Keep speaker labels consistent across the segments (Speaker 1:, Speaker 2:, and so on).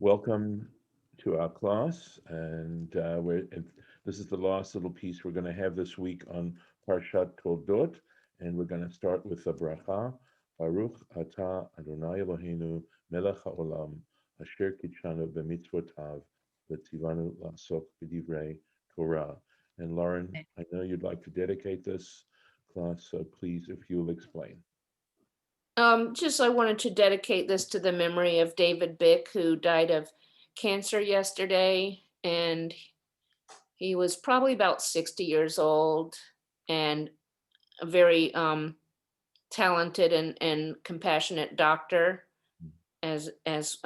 Speaker 1: Welcome to our class, and this is the last little piece we're going to have this week on Parshat Toldot, and we're going to start with the bracha. Baruch atah Adonai Eloheinu melech haolam asher kitshanu b'mitzvotav v'tzivanu la'asok b'divrei Torah. And Lauren, I know you'd like to dedicate this class, so please, if you'll explain.
Speaker 2: Just I wanted to dedicate this to the memory of David Bick, who died of cancer yesterday, and he was probably about 60 years old and a very talented and compassionate doctor, as is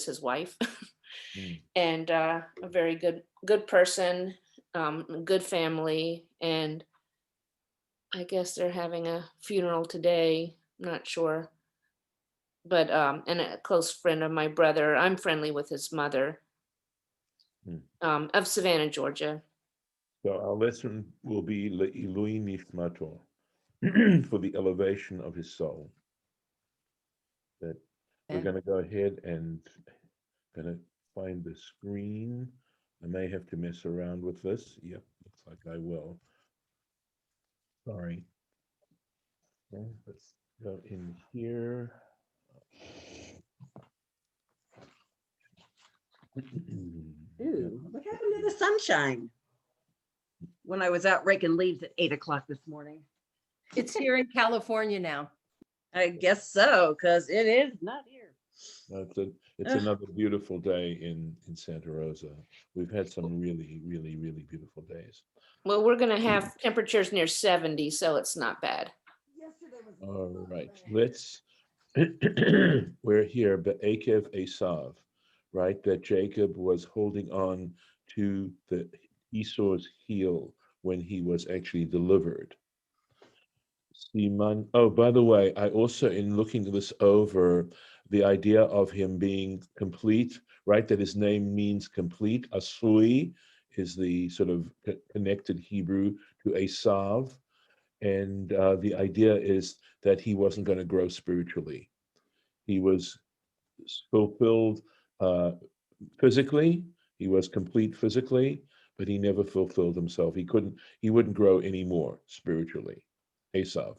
Speaker 2: his wife, and a very good person, good family, and I guess they're having a funeral today. I'm not sure. But and a close friend of my brother. I'm friendly with his mother, of Savannah, Georgia.
Speaker 1: So our lesson will be Le'ilui Nishmato, for the elevation of his soul. That we're going to go ahead and going to find the screen. I may have to mess around with this. Yep, looks like I will. Sorry. Okay, let's go in here.
Speaker 3: Ooh, what happened to the sunshine? When I was out raking leaves at 8 o'clock this morning.
Speaker 4: It's here in California now.
Speaker 3: I guess so, because it is not here.
Speaker 1: It's another beautiful day in Santa Rosa. We've had some really, really, really beautiful days.
Speaker 2: Well, we're going to have temperatures near 70, so it's not bad.
Speaker 1: All right, let's, we're here, Be'ekev Esav, right? That Jacob was holding on to the Esau's heel when he was actually delivered. Siman, oh, by the way, I also, in looking this over, the idea of him being complete, right? That his name means complete. Asui is the sort of connected Hebrew to Esav. And the idea is that he wasn't going to grow spiritually. He was fulfilled physically. He was complete physically, but he never fulfilled himself. He wouldn't grow anymore spiritually. Esav.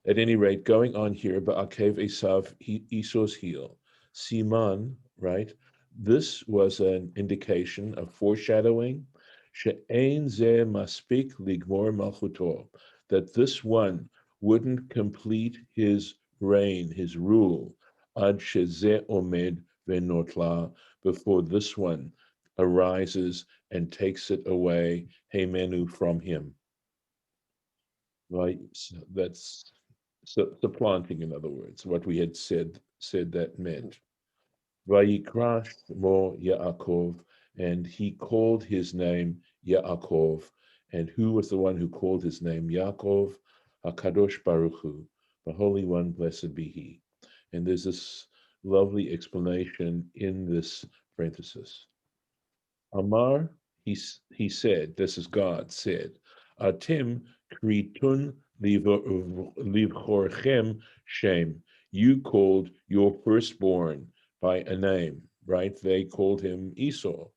Speaker 1: At any rate, going on here, Ba'akev Esav, Esau's heel. Siman, right? This was an indication of foreshadowing. She'ein ze maspik ligmor malchuto, that this one wouldn't complete his reign, his rule, ad sheze omed venotla, before this one arises and takes it away, hemenu, from him. Right? So that's supplanting, in other words, what we had said that meant. Vayikra Shmo Yaakov, and he called his name Yaakov. And who was the one who called his name Yaakov? HaKadosh Baruch Hu, the Holy One, blessed be He. And there's this lovely explanation in this parenthesis. Amar, he said, this is God said, Atim kritun livchorchem shem. You called your firstborn by a name, right? They called him Esau.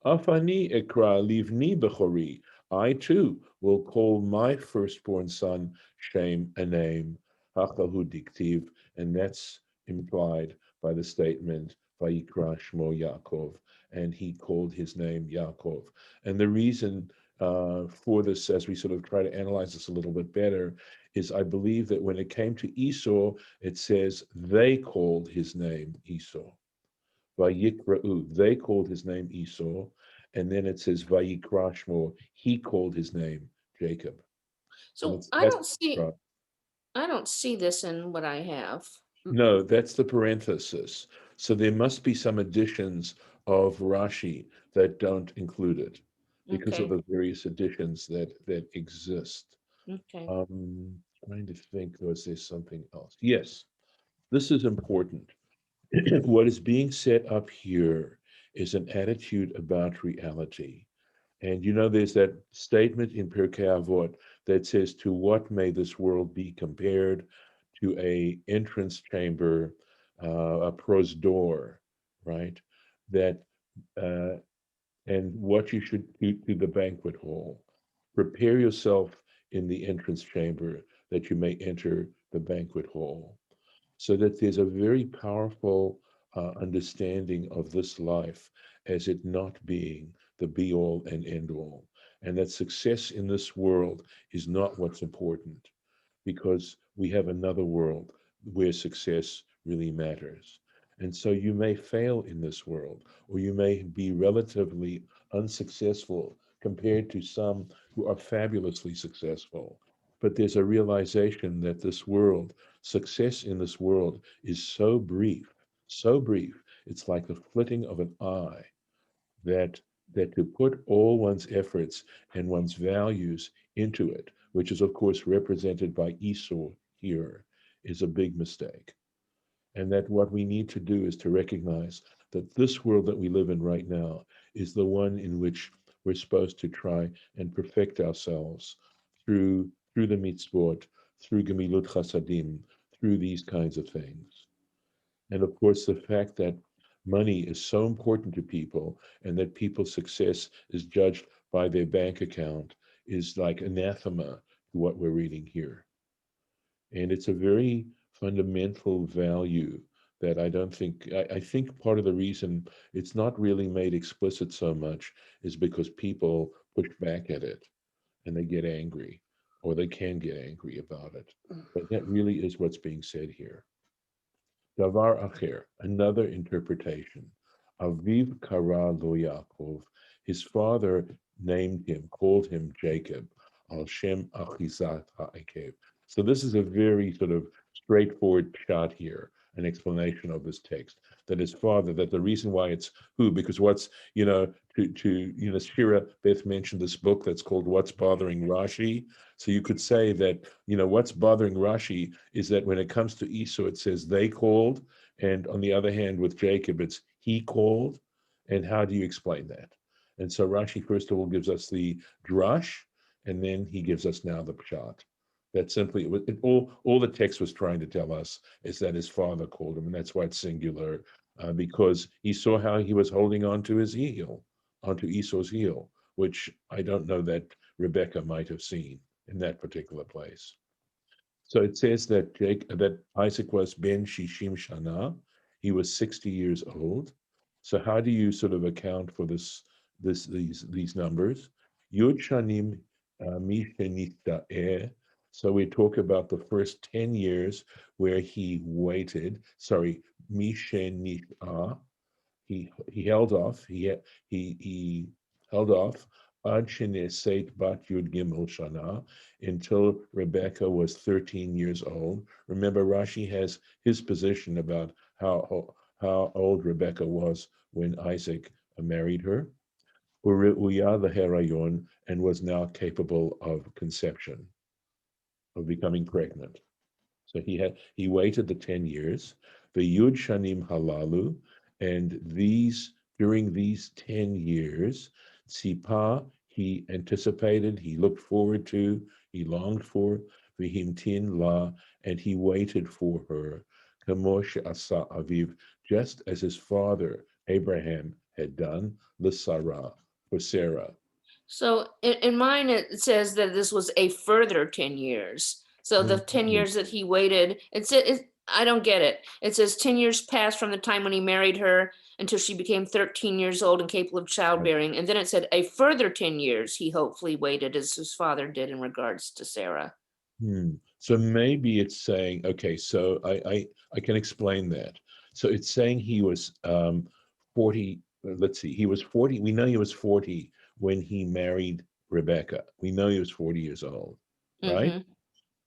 Speaker 1: Afani ekra livni bechori. I too will call my firstborn son Shem a name. Hachahu diktiv, and that's implied by the statement Vayikra Shmo Yaakov, and he called his name Yaakov. And the reason for this, as we sort of try to analyze this a little bit better, is I believe that when it came to Esau, it says they called his name Esau. Vayikra'u, they called his name Esau, and then it says Vayikra Shmo, he called his name Jacob.
Speaker 2: So I don't see this in what I have.
Speaker 1: No, that's the parenthesis. So there must be some additions of Rashi that don't include it because of the various additions that exist.
Speaker 2: Okay.
Speaker 1: Trying to think, was there something else? Yes, this is important. What is being set up here is an attitude about reality. And there's that statement in Pirkei Avot that says, to what may this world be compared? To a entrance chamber a prosdor, right? That and what you should do to the banquet hall. Prepare yourself in the entrance chamber that you may enter the banquet hall. So that there's a very powerful understanding of this life as it not being the be all and end all. And that success in this world is not what's important, because we have another world where success really matters. And so you may fail in this world, or you may be relatively unsuccessful compared to some who are fabulously successful. But there's a realization that this world, success in this world, is so brief, so brief. It's like the flitting of an eye, that to put all one's efforts and one's values into it, which is of course represented by Esau here, is a big mistake. And that what we need to do is to recognize that this world that we live in right now is the one in which we're supposed to try and perfect ourselves through the mitzvot, through gemilut chasadim, through these kinds of things. And of course, the fact that money is so important to people and that people's success is judged by their bank account is like anathema to what we're reading here. And it's a very fundamental value that I don't think, I think part of the reason it's not really made explicit so much is because people push back at it and they get angry, or they can get angry about it. But that really is what's being said here. Davar acher, another interpretation. Aviv kara lo Yaakov, his father named him, called him Jacob, al shem achizat ha'akev. So this is a very sort of straightforward shot here, an explanation of this text, that his father, that the reason why it's who, because what's, Shira Beth mentioned this book that's called What's Bothering Rashi. So you could say that, what's bothering Rashi is that when it comes to Esau, it says they called, and on the other hand, with Jacob, it's he called. And how do you explain that? And so Rashi, first of all, gives us the drash, and then he gives us now the pshat. That simply, all the text was trying to tell us is that his father called him, and that's why it's singular, because he saw how he was holding on to his heel, onto Esau's heel, which I don't know that Rebecca might have seen in that particular place. So it says that that Isaac was ben shishim shana, he was 60 years old. So how do you sort of account for these numbers? Yud shanim mishenita'eh. So we talk about the first 10 years where he waited. Sorry, mishenita'ah. He held off. He held off ad sheneseit bat yud gimel shana, until Rebecca was 13 years old. Remember, Rashi has his position about how old Rebecca was when Isaac married her. Uya the herayon, and was now capable of conception, of becoming pregnant. So he waited the 10 years, the Yud Shanim Halalu, and during these 10 years, Tzipa, he anticipated, he looked forward to, he longed for, Vihimtin La, and he waited for her, Kamosh Asa Aviv, just as his father Abraham had done, Sarah, for Sarah.
Speaker 2: So in mine, it says that this was a further 10 years. So the 10 years that he waited, I don't get it. It says 10 years passed from the time when he married her until she became 13 years old and capable of childbearing. And then it said a further 10 years he hopefully waited, as his father did in regards to Sarah.
Speaker 1: So maybe it's saying, okay, so I can explain that. So it's saying he was 40, let's see, he was 40. We know he was 40 when he married Rebecca. We know he was 40 years old, right?
Speaker 2: Mhm.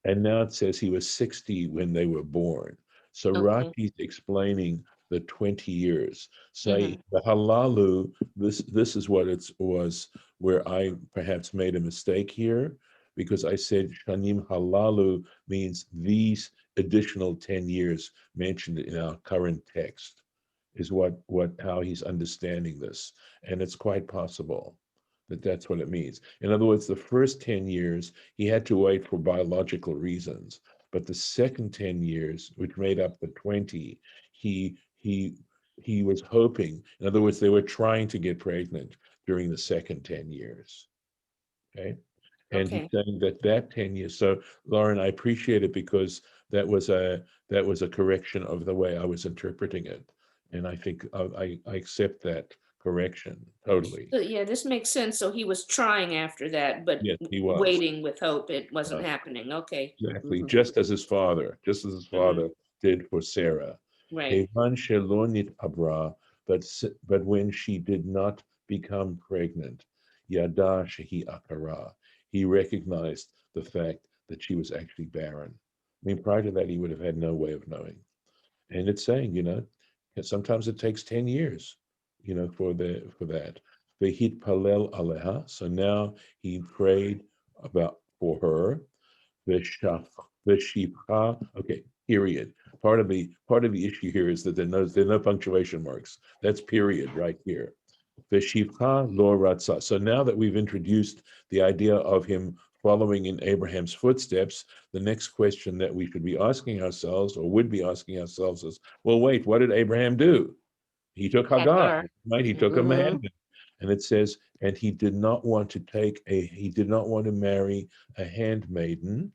Speaker 1: And now it says he was 60 when they were born. So
Speaker 2: Okay.
Speaker 1: Rashi's explaining the 20 years. Say
Speaker 2: Mhm.
Speaker 1: the halalu, this is what it was, where I perhaps made a mistake here, because I said shanim halalu means these additional 10 years mentioned in our current text is how he's understanding this. And it's quite possible that that's what it means. In other words, the first 10 years, he had to wait for biological reasons. but the second 10 years, which made up the 20, he was hoping. In other words, they were trying to get pregnant during the second 10 years. Okay. And he's
Speaker 2: Okay.
Speaker 1: saying that 10 years. So Lauren, I appreciate it because that was a correction of the way I was interpreting it. And I think I accept that correction totally.
Speaker 2: So, yeah, this makes sense. So he was trying after that, but
Speaker 1: Yes, he was.
Speaker 2: waiting with hope. It wasn't
Speaker 1: Uh,
Speaker 2: happening. Okay.
Speaker 1: Exactly,
Speaker 3: Mhm.
Speaker 1: just as his father did for Sarah.
Speaker 2: Right.
Speaker 1: Kevan shelonit abra, but when she did not become pregnant, yada shehi akara, he recognized the fact that she was actually barren. I mean, prior to that, he would have had no way of knowing. And it's saying, that sometimes it takes 10 years, for that. Vehit palel aleha. So now he prayed for her. Veshipha. Okay, period. Part of the issue here is that there are no punctuation marks. That's period right here. Veshipha lo ratzah. So now that we've introduced the idea of him following in Abraham's footsteps, the next question that we should be asking ourselves, or would be asking ourselves, is, well, wait, what did Abraham do? He took Hagar,
Speaker 2: Hagar.
Speaker 1: right? He took a
Speaker 3: Mhm.
Speaker 1: man, and it says, and he did not want to marry a handmaiden,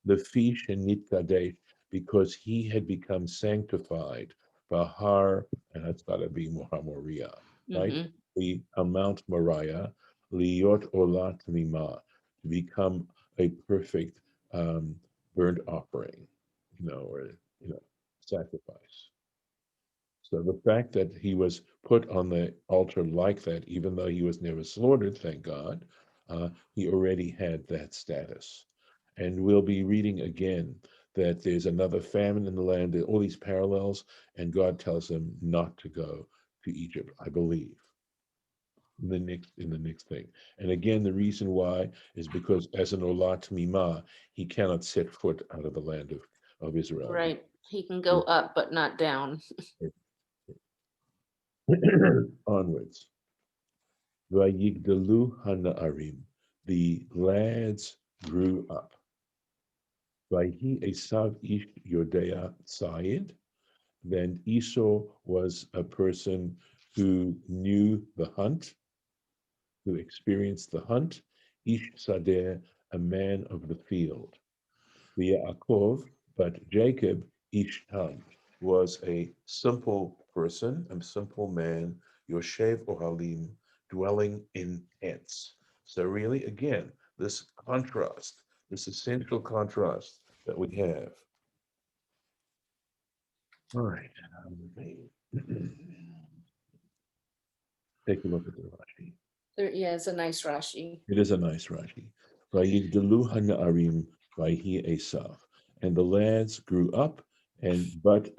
Speaker 1: the fish and Nitkadesh, because he had become sanctified. Bahar, and that's got to be Moria, right?
Speaker 2: Mm-hmm.
Speaker 1: The Mount Moriah, Liot Olat Mima, to become a perfect burnt offering, or sacrifice. So the fact that he was put on the altar like that, even though he was never slaughtered, thank God, he already had that status. And we'll be reading again that there's another famine in the land, all these parallels, and God tells him not to go to Egypt, I believe, in the next thing. And again, the reason why is because as an Olat Mima, he cannot set foot out of the land of Israel.
Speaker 2: Right. He can go up, but not down.
Speaker 1: Onwards. Vayigdalu hana'arim. The lads grew up. Vayhi Esav ish Yodea Sayid. Then Esau was a person who knew the hunt, who experienced the hunt. Ish Sadeh, a man of the field. Yaakov, but Jacob, Ish Tam, was a simple person, a simple man, Yoshev Ohalim, dwelling in tents. So really, again, this contrast, this essential contrast that we have. All right. Take a look at the Rashi.
Speaker 2: Yeah, it's a nice Rashi.
Speaker 1: It is a nice Rashi. Vayigdalu hana'arim vayhi Esav. And the lads grew up but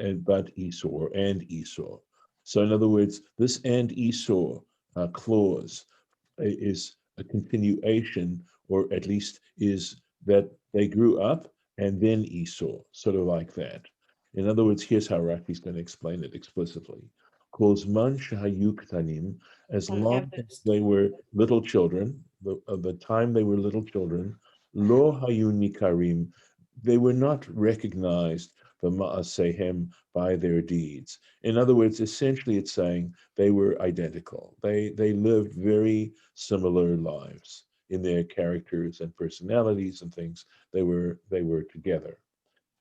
Speaker 1: Esau. So in other words, this and Esau clause is a continuation, or at least is that they grew up and then Esau, sort of like that. In other words, here's how Rafi's going to explain it explicitly. Kozman shahayu ktanim, as
Speaker 2: Don't have
Speaker 1: long as
Speaker 2: this.
Speaker 1: they were little children, the time they were little children, lo hayu nikarim, they were not recognized b'ma'asehem, by their deeds. In other words, essentially it's saying they were identical. They lived very similar lives in their characters and personalities and things. They were together.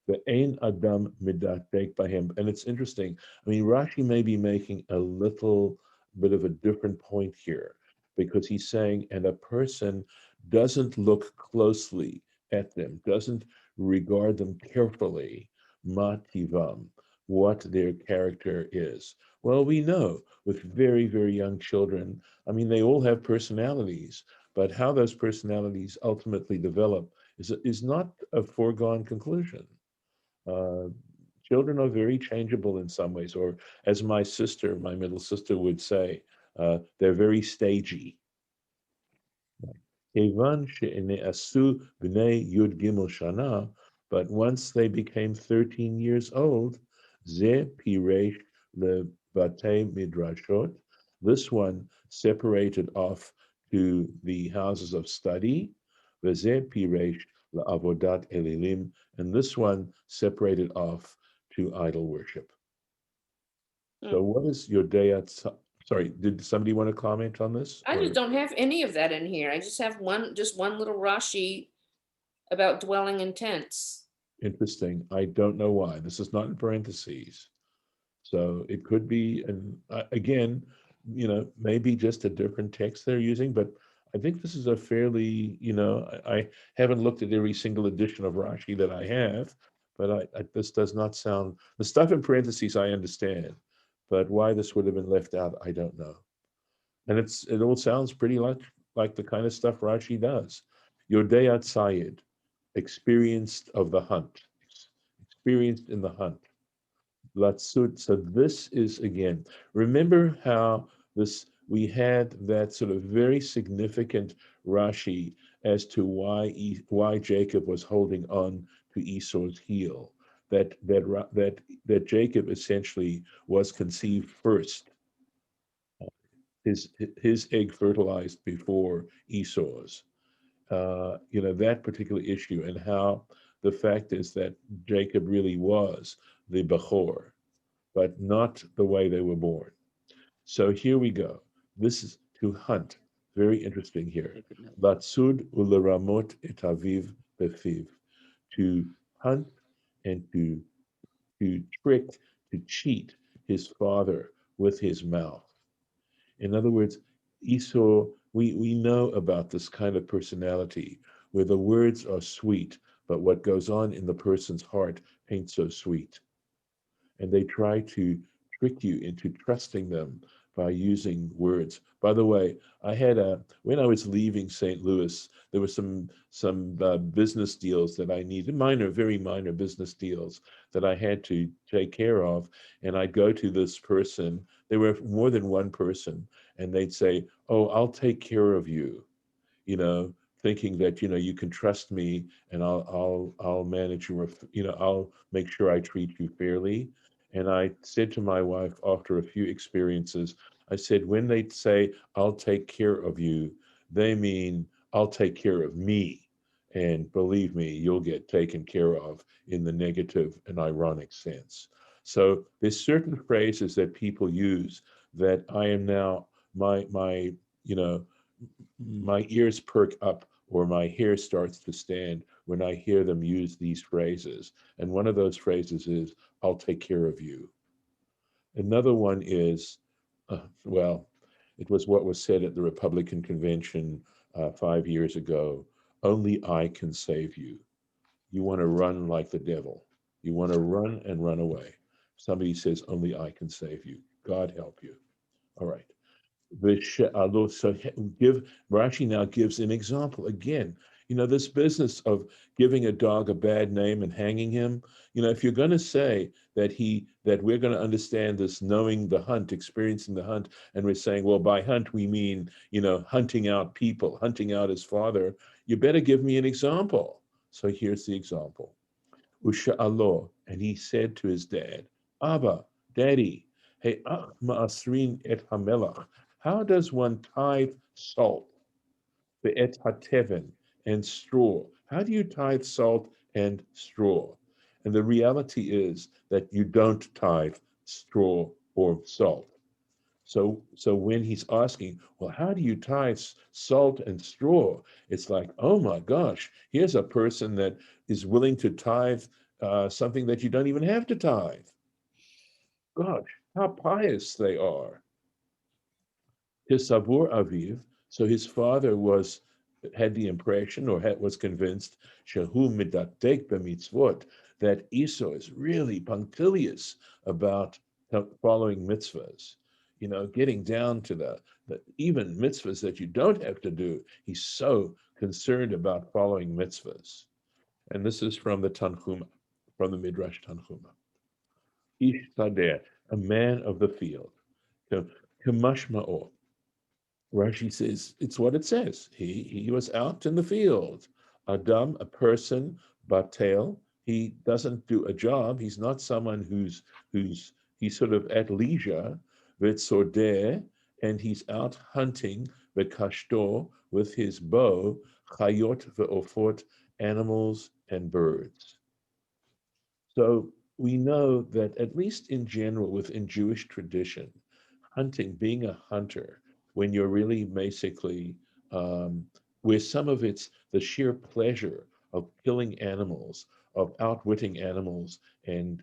Speaker 1: The Ein Adam Midatek by him. And it's interesting. I mean, Rashi may be making a little bit of a different point here, because he's saying, and a person doesn't look closely at them, doesn't regard them carefully, mativam, what their character is. Well, we know with very, very young children, I mean, they all have personalities, but how those personalities ultimately develop is not a foregone conclusion. Uh, Children are very changeable in some ways, or as my middle sister would say, they're very stagey. Kevan she'ne'asu b'nei yud gimel shana, but once they became 13 years old, ze piresh levatei midrashot, this one separated off to the houses of study, v'ze piresh la'avodat elilim, and this one separated off to idol worship. So what is your day at, sorry, did somebody want to comment on this?
Speaker 2: I just
Speaker 1: or-
Speaker 2: don't have any of that in here. I just have just one little Rashi about dwelling in tents.
Speaker 1: Interesting. I don't know why. This is not in parentheses. So it could be, and again, maybe just a different text they're using, but I think this is a fairly, I haven't looked at every single edition of Rashi that I have, but this does not sound, the stuff in parentheses I understand, but why this would have been left out, I don't know. And it all sounds pretty like the kind of stuff Rashi does. Yodei Sayed, experienced of the hunt, experienced in the hunt. Latsut. So this is, again, remember how we had that sort of very significant Rashi as to why Jacob was holding on to Esau's heel. That Jacob essentially was conceived first. His egg fertilized before Esau's. That particular issue, and how the fact is that Jacob really was the Bechor, but not the way they were born. So here we go. This is to hunt. Very interesting here. Latsud uleramot et aviv befiv. To hunt and to trick, to cheat his father with his mouth. In other words, Esau, we know about this kind of personality where the words are sweet, but what goes on in the person's heart ain't so sweet. And they try to trick you into trusting them by using words. By the way, when I was leaving St. Louis, there were some business deals that I needed, very minor business deals that I had to take care of. And I'd go to this person, there were more than one person, and they'd say, "Oh, I'll take care of you," thinking that, you can trust me and I'll manage your, I'll make sure I treat you fairly. And I said to my wife after a few experiences, I said, when they say, "I'll take care of you," they mean, "I'll take care of me." And believe me, you'll get taken care of in the negative and ironic sense. So there's certain phrases that people use that I am now, my ears perk up or my hair starts to stand when I hear them use these phrases. And one of those phrases is, "I'll take care of you." Another one is, it was what was said at the Republican convention 5 years ago: "Only I can save you." You want to run like the devil. You want to run and run away. Somebody says, "Only I can save you." God help you. All right. So Rashi now gives an example again. This business of giving a dog a bad name and hanging him. If you're going to say that we're going to understand this, knowing the hunt, experiencing the hunt, and we're saying, well, by hunt we mean hunting out people, hunting out his father. You better give me an example. So here's the example. Usha'alo, and he said to his dad, "Abba, Daddy, hey, ma'asrin et hamelach." How does one tithe salt, ve'et hateven, and straw? How do you tithe salt and straw? And the reality is that you don't tithe straw or salt. So when he's asking, well, how do you tithe salt and straw? It's like, oh my gosh, here's a person that is willing to tithe something that you don't even have to tithe. Gosh, how pious they are. His Savur Aviv, so his father had the impression or was convinced Shehu midatek b'mitzvot, that Esau is really punctilious about following mitzvahs, getting down to the even mitzvahs that you don't have to do. He's so concerned about following mitzvahs. And this is from the Tanhuma, from the Midrash Tanhuma. Ish Sadeh, a man of the field. Kamashma'o. Rashi says it's what it says. He was out in the field. Adam, a person, batel. He doesn't do a job. He's not someone he's sort of at leisure. V'tzodeh, and he's out hunting v'kashto with his bow, chayot ve'ofot, animals, and birds. So we know that, at least in general, within Jewish tradition, hunting, being a hunter, when you're really basically, where some of it's the sheer pleasure of killing animals, of outwitting animals and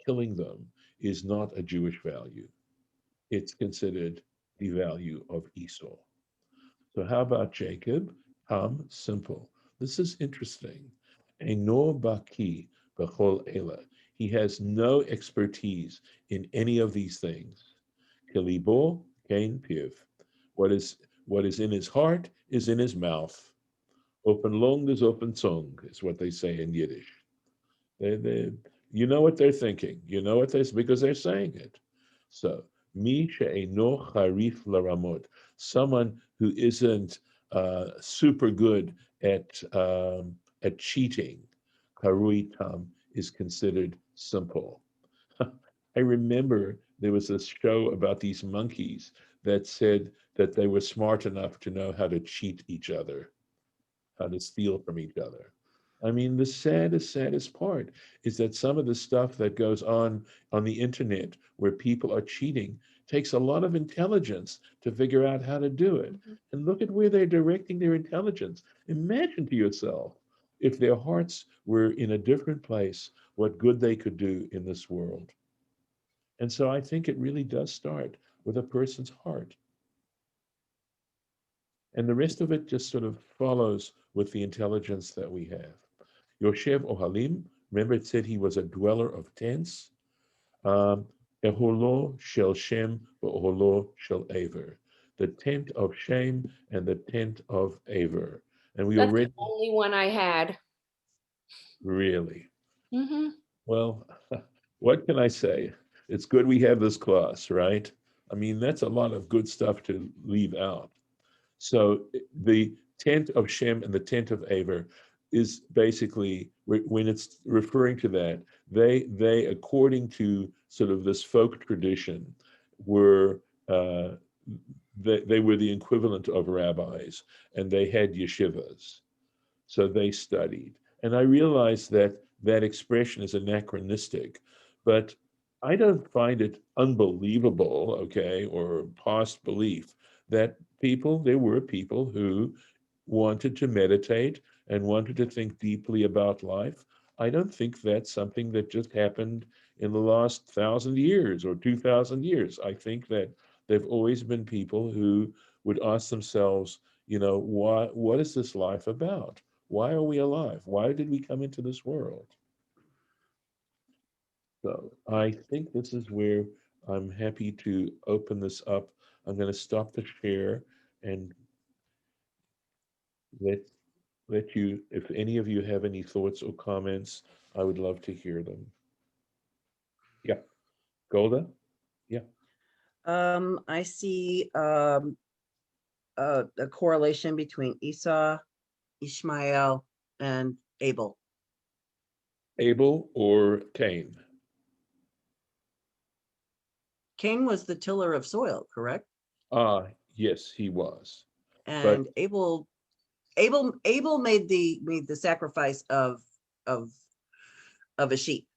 Speaker 1: killing them, is not a Jewish value. It's considered the value of Esau. So how about Jacob? Simple. This is interesting. Eno baki b'chol ela. He has no expertise in any of these things. Kilibo kein piv. What is in his heart is in his mouth. Open lung is open tongue, is what they say in Yiddish. They, you know what they're thinking. You know what they're, because they're saying it. So, mi she'eno charif laramot, someone who isn't super good at cheating, karui tam, is considered simple. I remember there was this show about these monkeys that said that they were smart enough to know how to cheat each other, how to steal from each other. I mean, the saddest part is that some of the stuff that goes on the internet where people are cheating takes a lot of intelligence to figure out how to do it. And look at where they're directing their intelligence. Imagine to yourself if their hearts were in a different place, what good they could do in this world. And so I think it really does start with a person's heart. And the rest of it just sort of follows with the intelligence that we have. Yoshev Ohalim, remember it said he was a dweller of tents. Eholo shel Shem, Oholo shel Aver. The tent of Shem and the tent of Aver. And we
Speaker 2: That's
Speaker 1: already,
Speaker 2: the only one I had.
Speaker 1: really,
Speaker 2: Mm-hmm.
Speaker 1: well, what can I say? It's good we have this class, right? I mean, that's a lot of good stuff to leave out. So the tent of Shem and the tent of Aver is basically, when it's referring to that, they according to sort of this folk tradition, were they were the equivalent of rabbis, and they had yeshivas, so they studied. And I realize that that expression is anachronistic, but I don't find it unbelievable, okay, or past belief that there were people who wanted to meditate and wanted to think deeply about life. I don't think that's something that just happened in the last 1,000 years or 2,000 years. I think that there've always been people who would ask themselves, what is this life about? Why are we alive? Why did we come into this world? So I think this is where I'm happy to open this up. I'm going to stop the share and let you, if any of you have any thoughts or comments, I would love to hear them. Yeah, Golda? Yeah.
Speaker 3: I see a correlation between Esau, Ishmael, and Abel.
Speaker 1: Abel or Cain?
Speaker 3: Cain was the tiller of soil, correct?
Speaker 1: Yes, he was.
Speaker 3: And Abel made the sacrifice of a sheep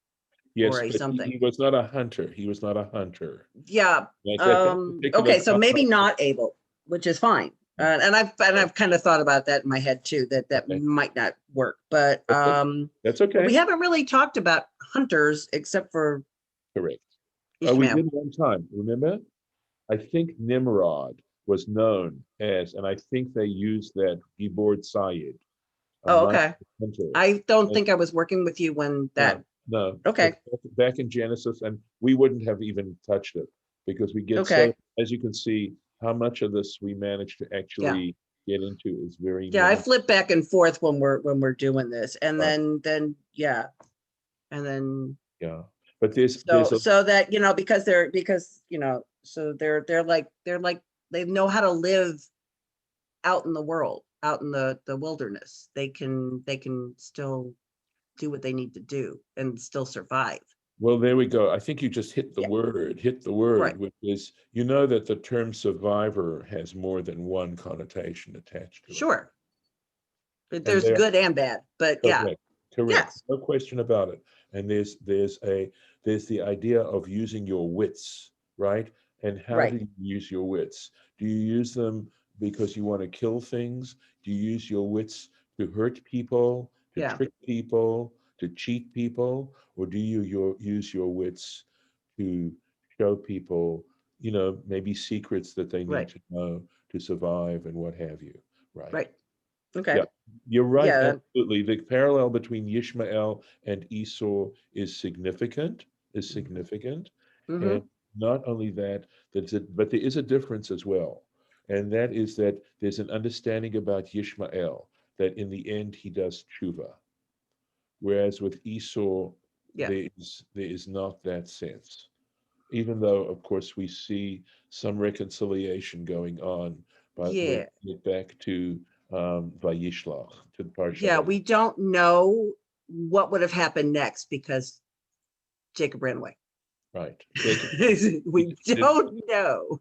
Speaker 1: Yes,
Speaker 3: or a
Speaker 1: but
Speaker 3: something.
Speaker 1: he was not a hunter. He was not a hunter.
Speaker 3: Yeah.
Speaker 1: Like that particular
Speaker 3: Okay, so maybe
Speaker 1: context.
Speaker 3: not Abel, which is fine. And I've kind of thought about that in my head too, that
Speaker 1: Okay.
Speaker 3: might not work. But
Speaker 1: That's okay.
Speaker 3: we haven't really talked about hunters except for
Speaker 1: Correct. We
Speaker 3: Ishmael.
Speaker 1: did one time, remember? I think Nimrod was known as, and I think they used that Gibor Sayed.
Speaker 3: Oh, okay.
Speaker 1: Hunter.
Speaker 3: I don't think I was working with you when that.
Speaker 1: No.
Speaker 3: Okay.
Speaker 1: Back in Genesis, and we wouldn't have even touched it because we get
Speaker 3: Okay.
Speaker 1: so, as you can see, how much of this we managed to actually get into is very
Speaker 3: Yeah, I
Speaker 1: minimal.
Speaker 3: flip back and forth when we're doing this, and then yeah, and then
Speaker 1: Yeah, but there's
Speaker 3: so that because so they're like they know how to live out in the world, out in the wilderness. They can still do what they need to do and still survive.
Speaker 1: well, there we go. I think you just hit the word,
Speaker 3: Right.
Speaker 1: which is, that the term survivor has more than one connotation attached to it.
Speaker 3: Sure. There's
Speaker 1: they're
Speaker 3: good and bad, but yeah,
Speaker 1: correct. Correct.
Speaker 3: yes,
Speaker 1: No question about it. And there's the idea of using your wits, right? And how
Speaker 3: right,
Speaker 1: do you use your wits? Do you use them because you want to kill things? Do you use your wits to hurt people, to
Speaker 3: yeah,
Speaker 1: trick people, to cheat people, or do you use your wits to show people, maybe secrets that they need
Speaker 3: right,
Speaker 1: to know to survive and what have you, right?
Speaker 3: right. Okay,
Speaker 1: Yeah, you're right.
Speaker 3: yeah,
Speaker 1: Absolutely. The parallel between Ishmael and Esau is significant, is significant.
Speaker 3: mm-hmm,
Speaker 1: And not only that, but there is a difference as well. And that is that there's an understanding about Ishmael that in the end he does tshuva. Whereas with Esau,
Speaker 3: yeah,
Speaker 1: there is not that sense. Even though, of course, we see some reconciliation going on, but when
Speaker 3: yeah,
Speaker 1: we get back to Vayishlach, to the Parsha
Speaker 3: yeah. We don't know what would have happened next because Jacob ran away.
Speaker 1: right. Jacob,
Speaker 3: We don't know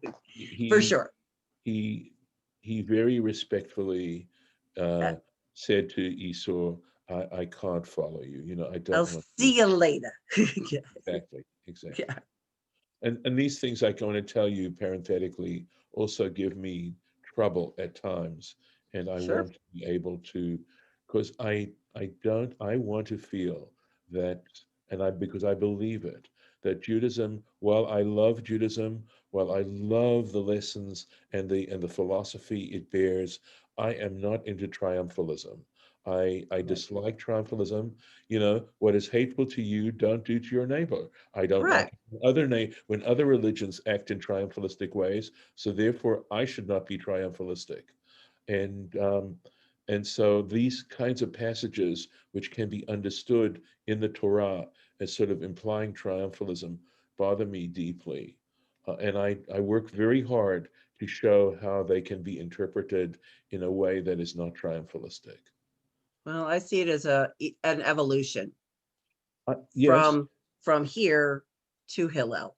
Speaker 3: for
Speaker 1: he
Speaker 3: sure.
Speaker 1: he he very respectfully uh,
Speaker 3: Uh,
Speaker 1: said to Esau, I can't follow you. I
Speaker 3: I'll
Speaker 1: don't want to.
Speaker 3: see you later. Yeah,
Speaker 1: Exactly, exactly.
Speaker 3: yeah,
Speaker 1: And these things I can only tell you parenthetically also give me trouble at times. And I
Speaker 3: sure.
Speaker 1: want to be able to, because I want to feel that, because I believe it, that Judaism, while I love Judaism, while I love the lessons and the philosophy it bears, I am not into triumphalism. I
Speaker 3: Right,
Speaker 1: dislike triumphalism. What is hateful to you, don't do to your neighbor. I don't like
Speaker 3: right.
Speaker 1: when other religions act in triumphalistic ways, so therefore I should not be triumphalistic. And so these kinds of passages, which can be understood in the Torah as sort of implying triumphalism, bother me deeply. And I work very hard to show how they can be interpreted in a way that is not triumphalistic.
Speaker 3: Well, I see it as an evolution
Speaker 1: Yes.
Speaker 3: from here to Hillel.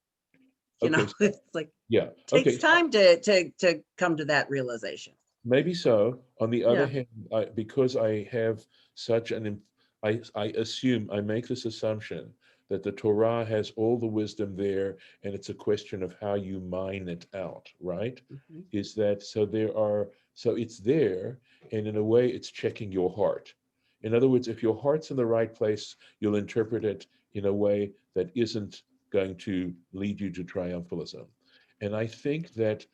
Speaker 1: Okay.
Speaker 3: It's like
Speaker 1: Yeah.
Speaker 3: takes
Speaker 1: Okay.
Speaker 3: time to come to that realization.
Speaker 1: Maybe so. On the other
Speaker 3: Yeah.
Speaker 1: hand, because I have such I assume, I make this assumption that the Torah has all the wisdom there, and it's a question of how you mine it out, right?
Speaker 3: Mhm.
Speaker 1: Is that so it's there, and in a way, it's checking your heart. In other words, if your heart's in the right place, you'll interpret it in a way that isn't going to lead you to triumphalism. And I think that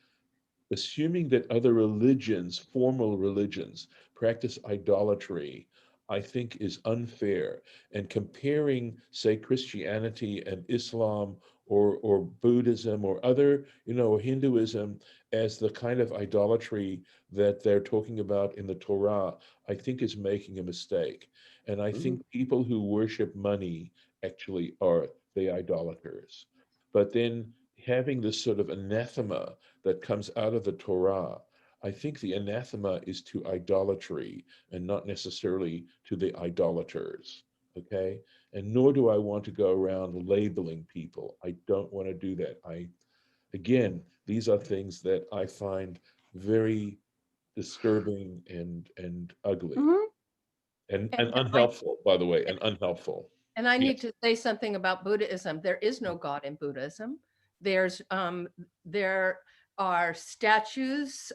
Speaker 1: assuming that other religions, formal religions, practice idolatry, I think is unfair. And comparing, say, Christianity and Islam or Buddhism or other, or Hinduism as the kind of idolatry that they're talking about in the Torah, I think is making a mistake. And I
Speaker 3: Mhm.
Speaker 1: think people who worship money actually are the idolaters. But then having this sort of anathema that comes out of the Torah, I think the anathema is to idolatry and not necessarily to the idolaters. Okay. And nor do I want to go around labeling people. I don't want to do that. Again, these are things that I find very disturbing and ugly
Speaker 3: Mhm.
Speaker 1: and
Speaker 4: And I
Speaker 1: unhelpful, by the way, and unhelpful.
Speaker 4: and I need
Speaker 1: Yes.
Speaker 4: to say something about Buddhism. There is no God in Buddhism. There are statues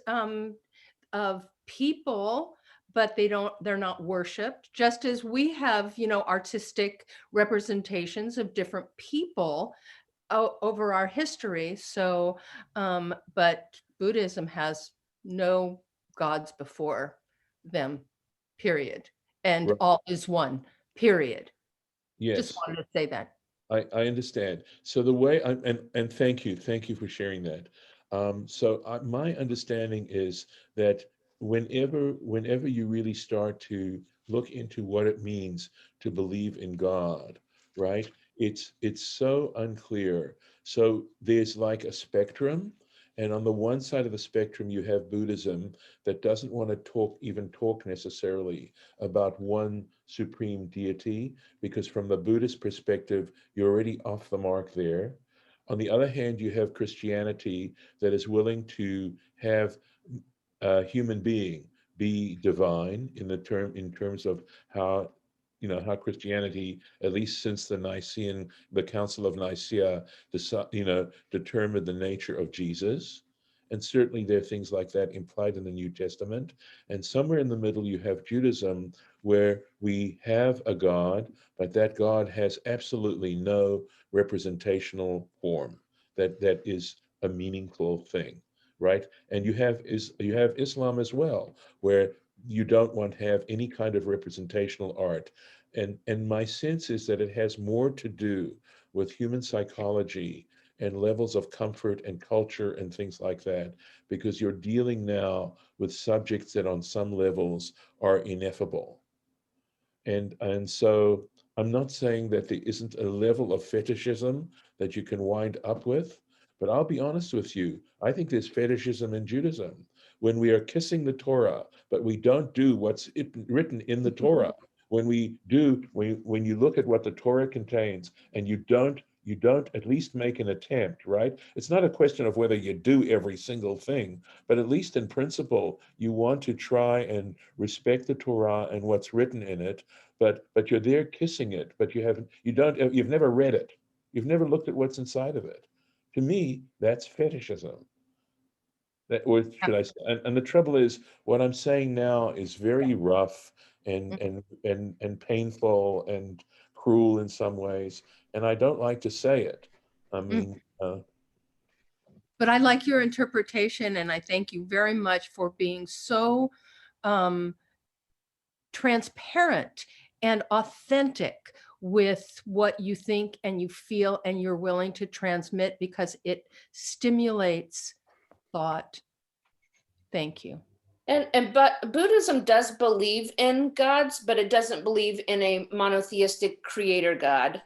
Speaker 4: of people, but they're not worshipped, just as we have, artistic representations of different people over our history. So, but Buddhism has no gods before them, period. And
Speaker 1: Right.
Speaker 4: all is one, period. Just
Speaker 1: Yes.
Speaker 4: wanted to say that.
Speaker 1: I understand. So the way and thank you for sharing that. So my understanding is that whenever you really start to look into what it means to believe in God, right? It's so unclear. So there's like a spectrum, and on the one side of the spectrum you have Buddhism that doesn't want to talk necessarily about one supreme deity, because from the Buddhist perspective, you're already off the mark there. On the other hand, you have Christianity that is willing to have a human being be divine in terms of how, how Christianity, at least since the Council of Nicaea, determined the nature of Jesus. And certainly there are things like that implied in the New Testament. And somewhere in the middle, you have Judaism, where we have a God, but that God has absolutely no representational form that is a meaningful thing, right? And you have Islam as well, where you don't want to have any kind of representational art. And my sense is that it has more to do with human psychology and levels of comfort and culture and things like that, because you're dealing now with subjects that on some levels are ineffable. And so I'm not saying that there isn't a level of fetishism that you can wind up with, but I'll be honest with you, I think there's fetishism in Judaism. When we are kissing the Torah, but we don't do what's written in the Torah. When you look at what the Torah contains and you don't at least make an attempt, right? It's not a question of whether you do every single thing, but at least in principle, you want to try and respect the Torah and what's written in it, but you're there kissing it, but you've never read it. You've never looked at what's inside of it. To me, that's fetishism. Or should I say, and the trouble is, what I'm saying now is very rough and painful and cruel in some ways, and I don't like to say it. I mean,
Speaker 4: But I like your interpretation, and I thank you very much for being so transparent and authentic with what you think and you feel and you're willing to transmit, because it stimulates thought. Thank you.
Speaker 2: But Buddhism does believe in gods, but it doesn't believe in a monotheistic creator God.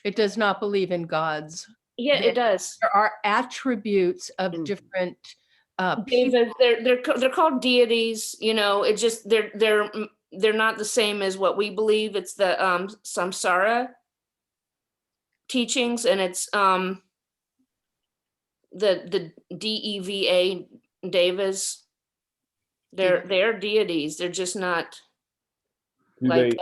Speaker 4: It does not believe in gods.
Speaker 2: Yeah, it does.
Speaker 4: There are attributes of different
Speaker 2: David, they're called deities. It just they're not the same as what we believe. It's the samsara teachings, and it's the DEVA devas. They're deities. They're just not like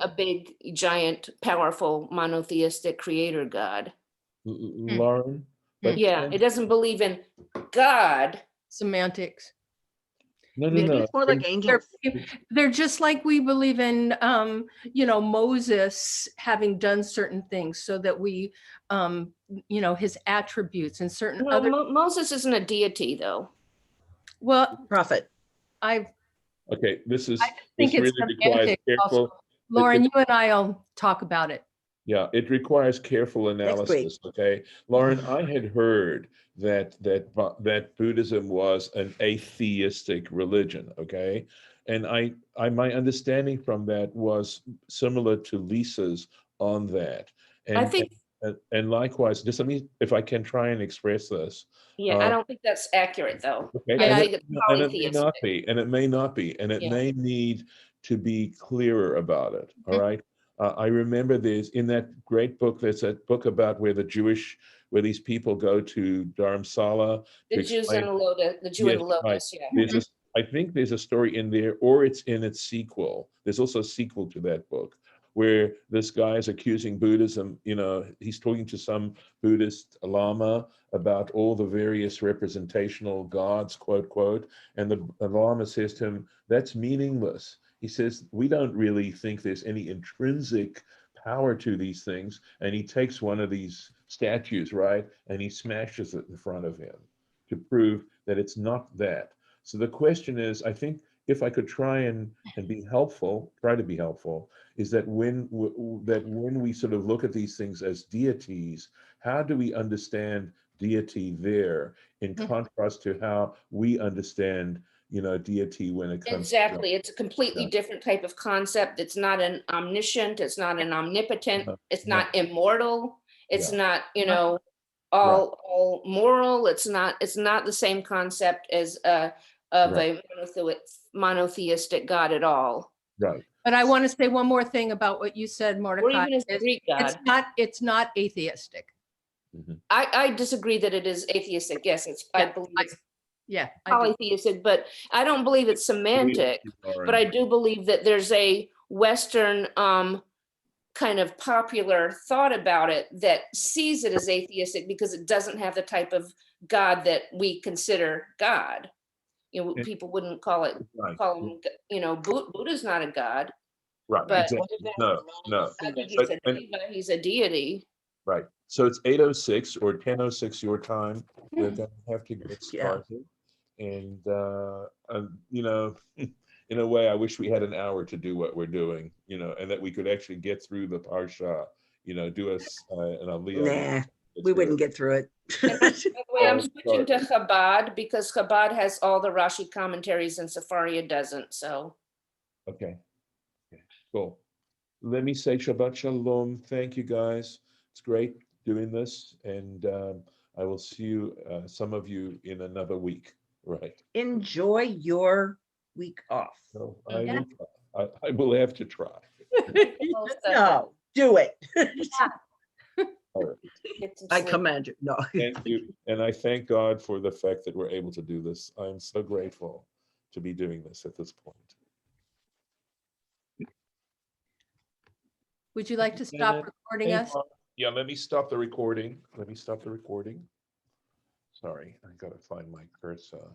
Speaker 2: a big, giant, powerful, monotheistic creator God.
Speaker 1: Lauren?
Speaker 2: Yeah, it doesn't believe in God.
Speaker 4: Semantics.
Speaker 1: No.
Speaker 3: It's more like angels.
Speaker 4: They're just like we believe in, Moses having done certain things, so that we, his attributes and certain
Speaker 2: No,
Speaker 4: other.
Speaker 2: Moses isn't a deity, though.
Speaker 4: Well,
Speaker 3: Prophet.
Speaker 1: Okay,
Speaker 4: I think
Speaker 1: this
Speaker 4: it's
Speaker 1: really requires
Speaker 4: semantic
Speaker 1: careful.
Speaker 4: also. Lauren, you and I'll talk about it.
Speaker 1: Yeah, it requires careful analysis. Okay, Lauren, I had heard that Buddhism was an atheistic religion. Okay, and my understanding from that was similar to Lisa's on that.
Speaker 2: I think.
Speaker 1: And likewise, just let me, if I can try and express this.
Speaker 2: Yeah, I don't think that's accurate, though.
Speaker 1: Okay,
Speaker 2: I
Speaker 1: and
Speaker 2: think it's
Speaker 1: it may not
Speaker 2: polytheistic.
Speaker 1: be, and it may not be, and it
Speaker 2: Yeah.
Speaker 1: may need to be clearer about it. All right. I remember there's in that great book, there's a book about where these people go to Dharamsala
Speaker 2: The
Speaker 1: to
Speaker 2: Jews and
Speaker 1: explain.
Speaker 2: the Lotus, the Jew and the
Speaker 1: Yes, right.
Speaker 2: Lotus, yeah.
Speaker 1: I think there's a story in there, or it's in its sequel. There's also a sequel to that book where this guy is accusing Buddhism. He's talking to some Buddhist Lama about all the various representational gods, quote, quote. And the Lama says to him, that's meaningless. He says, we don't really think there's any intrinsic power to these things. And he takes one of these statues, right? And he smashes it in front of him to prove that it's not that. So the question is, I think if I could try and be helpful, try to be helpful, is that when we sort of look at these things as deities, how do we understand deity there in contrast to how we understand, deity when it comes
Speaker 2: Exactly. It's a completely different type of concept. It's not an omniscient, it's not an omnipotent, it's not immortal, it's not, all moral. It's not the same concept as a monotheistic God at all.
Speaker 1: Right.
Speaker 4: But I want to say one more thing about what you said, Mordecai.
Speaker 2: Or even as a Greek God.
Speaker 4: It's not atheistic.
Speaker 2: I disagree that it is atheistic. Yes, I believe it's
Speaker 4: Yeah. I do.
Speaker 2: polytheistic, but I don't believe it's semantic. But I do believe that there's a Western kind of popular thought about it that sees it as atheistic because it doesn't have the type of God that we consider God. You know,
Speaker 1: Yeah.
Speaker 2: people wouldn't call it,
Speaker 1: Right.
Speaker 2: call him, you know, Buddha's not a God.
Speaker 1: Right.
Speaker 2: But-
Speaker 1: Exactly. No.
Speaker 2: I think
Speaker 1: But-
Speaker 2: he's a deva, he's a deity.
Speaker 1: Right. So it's 8:06 or 10:06 your time. We're going to have to get
Speaker 3: Yeah.
Speaker 1: started. And, you know, in a way, I wish we had an hour to do what we're doing, you know, and that we could actually get through the Parsha, you know, do us an aliyah.
Speaker 3: Nah, we wouldn't get through it.
Speaker 2: And by the way, I'm
Speaker 1: Oh,
Speaker 2: switching to Chabad because Chabad has all the Rashi commentaries and Sefaria doesn't, so.
Speaker 1: Okay. Okay. Cool. Let me say Shabbat Shalom. Thank you, guys. It's great doing this. And I will see you, some of you, in another week. Right.
Speaker 3: Enjoy your week off.
Speaker 1: So
Speaker 4: Yeah.
Speaker 1: I will have to try.
Speaker 3: No, do it.
Speaker 1: All right.
Speaker 2: Get to
Speaker 3: I
Speaker 2: sleep.
Speaker 3: command you. No.
Speaker 1: Thank you. And I thank God for the fact that we're able to do this. I'm so grateful to be doing this at this point.
Speaker 4: Would you like to stop recording us?
Speaker 1: Yeah, let me stop the recording. Let me stop the recording. Sorry, I gotta find my cursor.